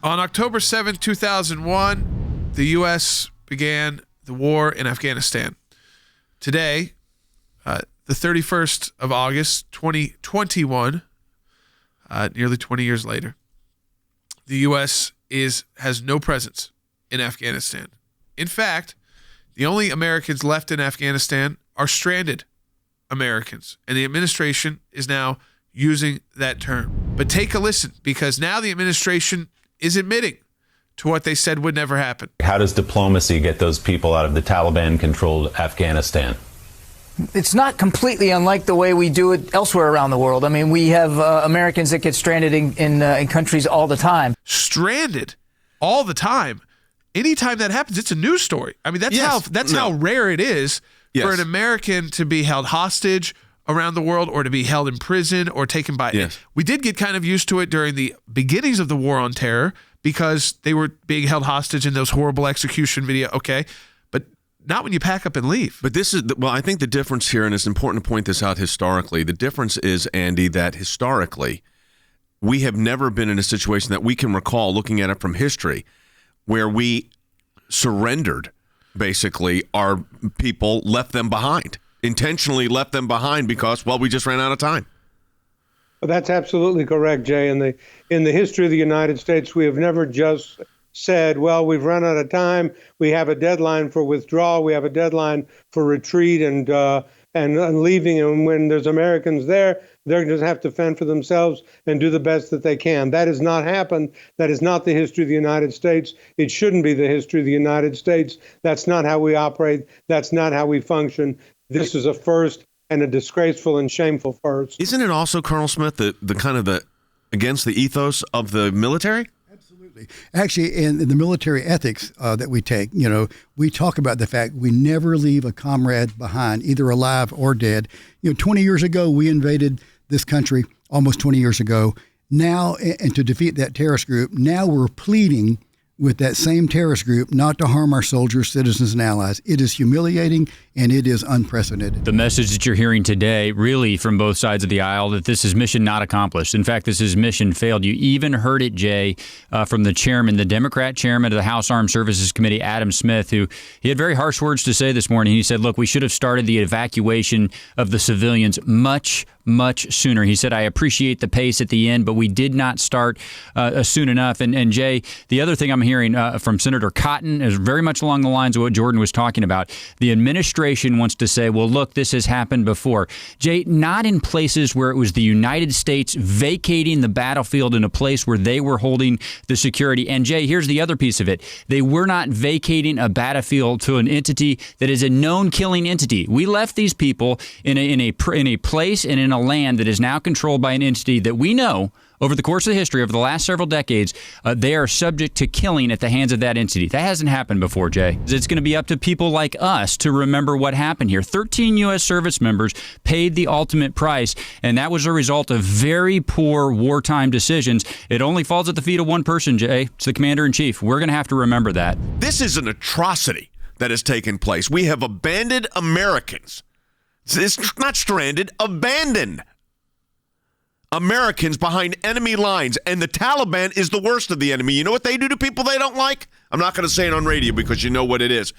On October 7, 2001, the U.S. began the war in Afghanistan. Today, the 31st of August, 2021, nearly 20 years later, the U.S. has no presence in Afghanistan. In fact, the only Americans left in Afghanistan are stranded Americans, and the administration is now using that term. But take a listen, because now the administration is admitting to what they said would never happen. How does diplomacy get those people out of the Taliban-controlled Afghanistan? It's not completely unlike the way we do it elsewhere around the world. I mean, we have Americans that get stranded in countries all the time. Stranded all the time. Anytime that happens, it's a news story. I mean, that's how rare it is for an American to be held hostage around the world, or to be held in prison or taken by. Yes. We did get kind of used to it during the beginnings of the war on terror, because they were being held hostage in those horrible execution video. Okay. But not when you pack up and leave. But this is, I think the difference here, and it's important to point this out historically, the difference is, Andy, that historically, we have never been in a situation that we can recall, looking at it from history, where we surrendered, basically, our people, left them behind, intentionally left them behind because, we just ran out of time. Well, that's absolutely correct, Jay. In the history of the United States, we have never just said, well, we've run out of time. We have a deadline for withdrawal. We have a deadline for retreat and leaving. And when there's Americans there, they're going to have to fend for themselves and do the best that they can. That has not happened. That is not the history of the United States. It shouldn't be the history of the United States. That's not how we operate. That's not how we function. This is a first, and a disgraceful and shameful first. Isn't it also, Colonel Smith, the kind of the against the ethos of the military? Absolutely. Actually, in the military ethics that we take, we talk about the fact we never leave a comrade behind, either alive or dead. 20 years ago, we invaded this country, almost 20 years ago. Now, and to defeat that terrorist group, now we're pleading with that same terrorist group not to harm our soldiers, citizens, and allies. It is humiliating, and it is unprecedented. The message that you're hearing today, really from both sides of the aisle, that this is mission not accomplished. In fact, this is mission failed. You even heard it, Jay, from the chairman, the Democrat chairman of the House Armed Services Committee, Adam Smith, who he had very harsh words to say this morning. He said, look, we should have started the evacuation of the civilians much sooner. He said, I appreciate the pace at the end, but we did not start soon enough. And Jay, the other thing I'm hearing from Senator Cotton is very much along the lines of what Jordan was talking about. The administration wants to say, well, look, this has happened before. Jay, not in places where it was the United States vacating the battlefield in a place where they were holding the security. And Jay, here's the other piece of it. They were not vacating a battlefield to an entity that is a known killing entity. We left these people in a place and in a land that is now controlled by an entity that we know over the course of history, over the last several decades, they are subject to killing at the hands of that entity. That hasn't happened before, Jay. It's going to be up to people like us to remember what happened here. 13 U.S. service members paid the ultimate price, and that was a result of very poor wartime decisions. It only falls at the feet of one person, Jay. It's the commander-in-chief. We're going to have to remember that. This is an atrocity that has taken place. We have abandoned Americans. It's not stranded, abandoned Americans behind enemy lines, and the Taliban is the worst of the enemy. You know what they do to people they don't like? I'm not going to say it on radio because you know what it is.